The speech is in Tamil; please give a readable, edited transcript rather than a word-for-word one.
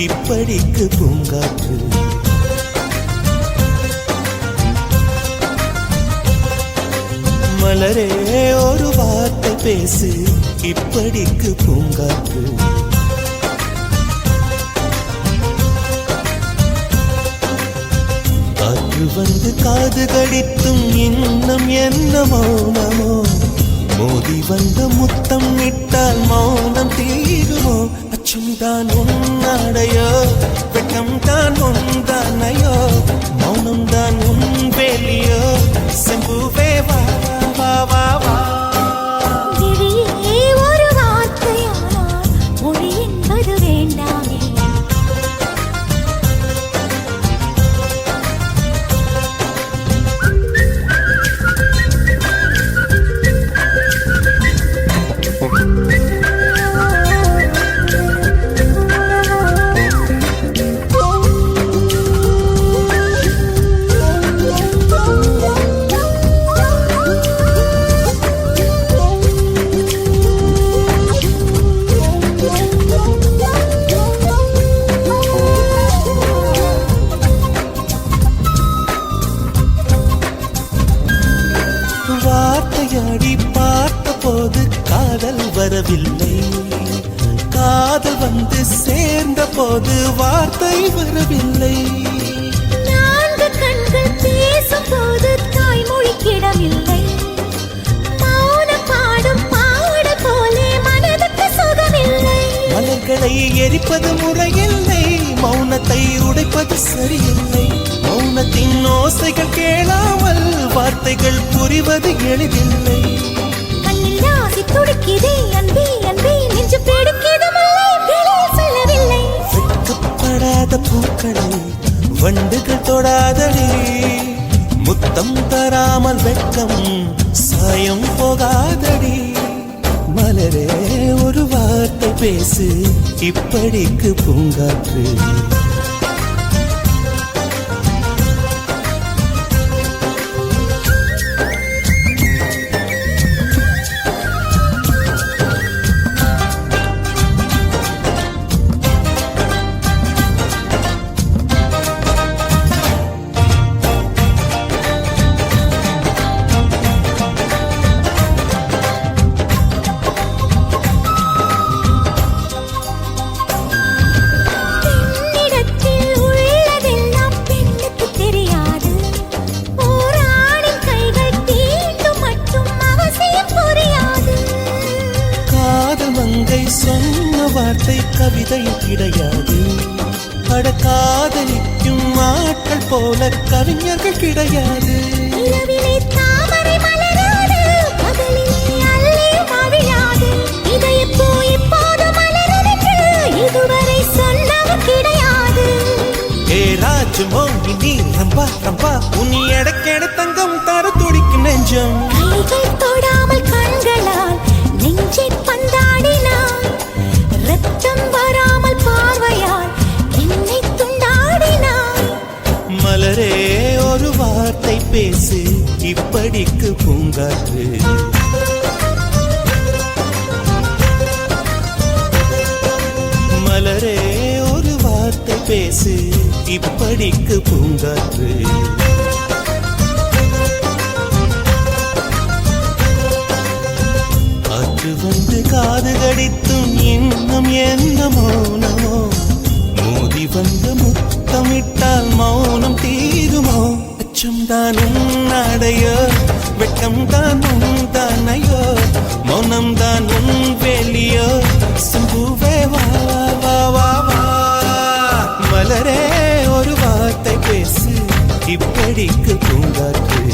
இப்படிக்கு பூங்காற்று. மலரே ஒரு வார்த்தை பேசு, இப்படிக்கு பூங்காற்று. காற்று வந்து காது கடித்தும் இன்னும் என்ன மௌனமோ, மோதி வந்த முத்தம் இட்டால் மௌனம் தீருமோ. அச்சம் தான் உன்னாடையோ, வெட்கம் தான் உந்தானையோ, மௌனம் தான் உன் வேலியோ. செம்புவே வா வா வா வா. ஒரு வார்த்தையானால் மொழி என்பது வேண்டாமே. வார்த்தையாடி பார்த்த போது காதல் வரவில்லை, காதல் வந்து சேர்ந்த போது வார்த்தை வரவில்லை. நான்கு கண்கள் பேசும் போது தாய்மொழி கிடமில்லை, மௌனம் பாடும் பாட போலே மனதுக்கு சுகமில்லை. மலர்களை எரிப்பது முறையில்லை, மௌனத்தை உடைப்பது சரியில்லை. மௌனத்தின் ஓசைகள் கேளாமல் வார்த்தைகள் புரிவது எளிதில்லை. கண்ணில் ஆசை துடிக்குதே அன்பே அன்பே, நெஞ்சு பிடிக்குது மல்லை வெளியே சொல்லவில்லை. வெட்கப்படாத பூக்களை வண்டுகள் தொடாதடி, முத்தம் தராமல் வெட்கம் சாயம் போகாதடி. மலரே ஒரு வார்த்தை பேசு, இப்படிக்கு பூங்காற்று. சொன்ன வார்த்தை கவிதையில் கிடையாது, அட காதலிக்கும் ஆட்கள் போல கவிஞர்கள் கிடையாது. தாமரை மலராது பகலிலே அள்ளி மவிழாது, இதயப்பூ இப்போது மலருதென்று இதுவரை சொன்னவர் கிடையாது. ஏ ராஜமோ நீ ரம்பா ரம்பா, உன் எடக்கெட தங்கம் தர துடிக்கும் நெஞ்சம். கைகள் தொடாமல் கண்களால் நெஞ்சை பந்தாடினாய், ரத்தம் வராமல் பார்வையால் என்னை துண்டாடினாய். மலரே ஒரு வார்த்தை பேசு, இப்படிக்கு பூங்காற்று. மலரே ஒரு வார்த்தை பேசு, இப்படிக்கு பூங்காற்று. காற்று வந்து காது கடித்தும் இன்னும் என்ன மௌனமோ, மோதி வந்து முத்தமிட்டால் மௌனம் தீருமோ. அச்சம் தான் உன்னாடையோ, வெட்கம் தான் உந்தானையோ, மௌனம் தான் உன் வேலியோ. செம்புவே வா வா வா வா. மலரே ஒரு வார்த்தை பேசு, இப்படிக்கு பூங்காற்று.